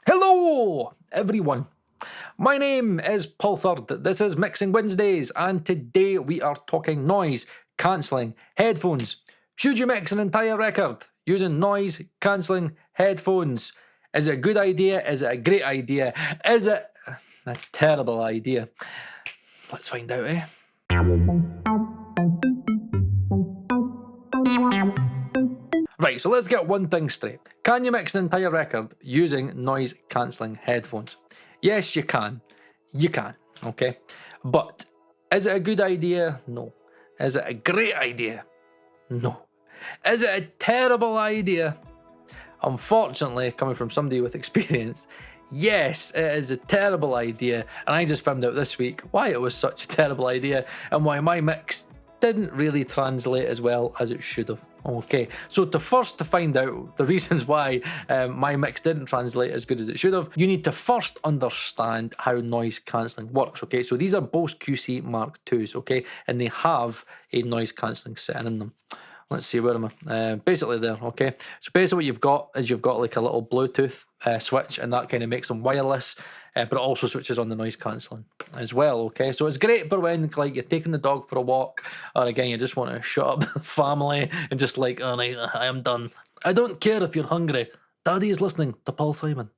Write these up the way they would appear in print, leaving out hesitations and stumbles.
Hello, everyone. My name is Paul Third. This is Mixing Wednesdays, and today we are talking noise cancelling headphones. Should you mix an entire record using noise cancelling headphones? Is it a good idea? Is it a great idea? Is it a terrible idea? Let's find out, eh? Right, so let's get one thing straight. Can you mix an entire record using noise cancelling headphones? Yes, you can. You can, okay? But is it a good idea? No. Is it a great idea? No. Is it a terrible idea? Unfortunately, coming from somebody with experience, yes, it is a terrible idea. And I just found out this week why it was such a terrible idea and why my mix didn't really translate as well as it should have. Okay, so to find out the reasons why my mix didn't translate as good as it should have, you need to first understand how noise cancelling works. Okay, so these are Bose QC Mark IIs, okay, and they have a noise cancelling setting in them. Let's see, where am I? Basically there, okay. So basically what you've got is like a little Bluetooth switch, and that kind of makes them wireless, but it also switches on the noise cancelling as well, okay. So it's great for when like you're taking the dog for a walk, or again you just want to shut up the family and just like, oh, I am done. I don't care if you're hungry. Daddy is listening to Paul Simon.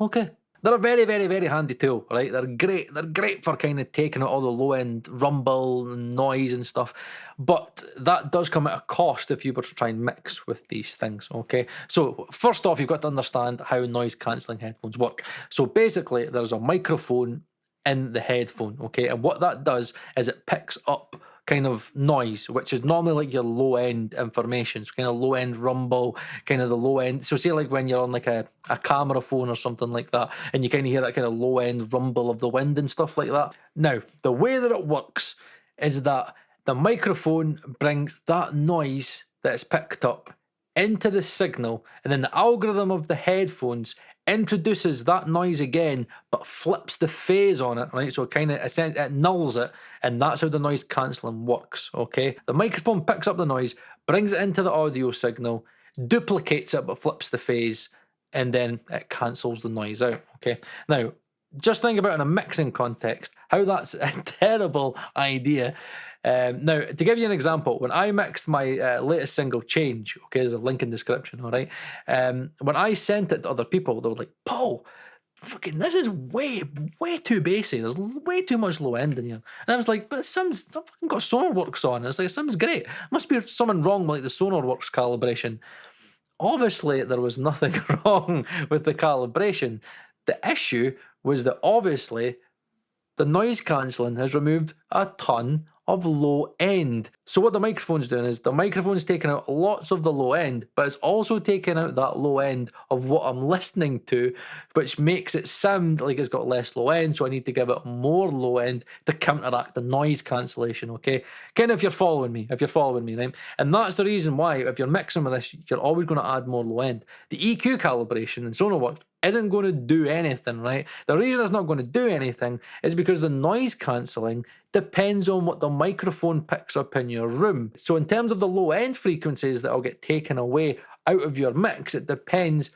Okay. They're a very, very, very handy tool, right? They're great. They're great for kind of taking out all the low-end rumble, noise and stuff. But that does come at a cost if you were to try and mix with these things, okay? So first off, you've got to understand how noise-cancelling headphones work. So basically, there's a microphone in the headphone, okay? And what that does is it picks up kind of noise, which is normally like your low end information. So kind of low end rumble, kind of the low end. So say like when you're on like a camera phone or something like that, and you kind of hear that kind of low end rumble of the wind and stuff like that. Now, the way that it works is that the microphone brings that noise that is picked up into the signal, and then the algorithm of the headphones introduces that noise again, but flips the phase on it, right? So it kind of it nulls it, and that's how the noise cancelling works, okay? The microphone picks up the noise, brings it into the audio signal, duplicates it, but flips the phase, and then it cancels the noise out, okay? Now, just think about in a mixing context, how that's a terrible idea. Now, to give you an example, when I mixed my latest single, Change, okay, there's a link in the description, all right? When I sent it to other people, they were like, Paul, fucking, this is way too bassy. There's way too much low end in here. And I was like, but it sounds, I've fucking got Sonarworks on. It's like, it sounds great. Must be something wrong with like the Sonarworks calibration. Obviously, there was nothing wrong with the calibration. The issue was that obviously the noise cancelling has removed a ton of low end. So what the microphone's doing is the microphone's taking out lots of the low end, but it's also taking out that low end of what I'm listening to, which makes it sound like it's got less low end, so I need to give it more low end to counteract the noise cancellation, okay? Kind of if you're following me, right? And that's the reason why if you're mixing with this, you're always going to add more low end. The EQ calibration in Sonarworks isn't going to do anything, right? The reason it's not going to do anything is because the noise cancelling depends on what the microphone picks up in your room. So in terms of the low end frequencies that will get taken away out of your mix, it depends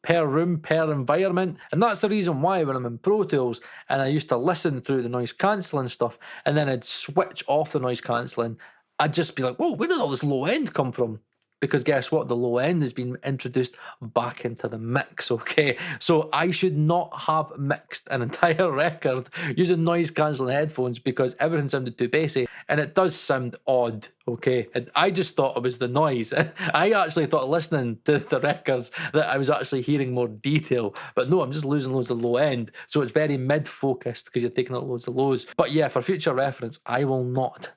per room, per environment. And that's the reason why when I'm in Pro Tools and I used to listen through the noise cancelling stuff and then I'd switch off the noise cancelling, I'd just be like, whoa, where did all this low end come from? Because guess what? The low end has been introduced back into the mix, okay? So I should not have mixed an entire record using noise cancelling headphones because everything sounded too bassy, and it does sound odd, okay? And I just thought it was the noise. I actually thought listening to the records that I was actually hearing more detail, but no, I'm just losing loads of low end. So it's very mid-focused because you're taking out loads of lows. But yeah, for future reference, I will not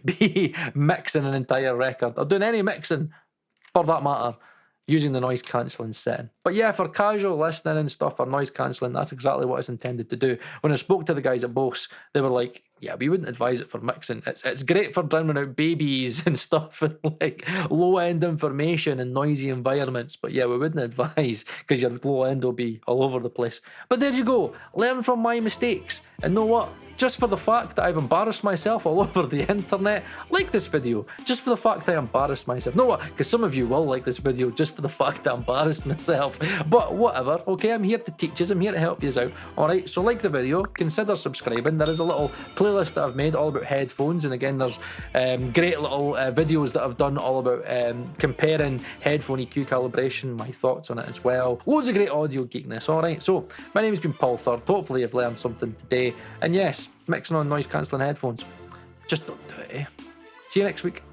be mixing an entire record or doing any mixing for that matter, using the noise cancelling setting. But yeah, for casual listening and stuff, for noise cancelling, that's exactly what it's intended to do. When I spoke to the guys at Bose, they were like, yeah, we wouldn't advise it for mixing. It's great for drowning out babies and stuff and like low end information and noisy environments. But yeah, we wouldn't advise because your low end will be all over the place. But there you go. Learn from my mistakes. And know what? Just for the fact that I've embarrassed myself all over the internet, like this video. Just for the fact that I embarrassed myself. Know what? Because some of you will like this video just for the fact that I embarrassed myself. But whatever, okay? I'm here to teach you. I'm here to help you out. Alright, so like the video, consider subscribing. There is a little playlist that I've made all about headphones. And again, there's great little videos that I've done all about comparing headphone EQ calibration, my thoughts on it as well. Loads of great audio geekness, alright? So, my name's been Paul Third. Hopefully you've learned something today. And yes, mixing on noise cancelling headphones. Just don't do it, eh? See you next week.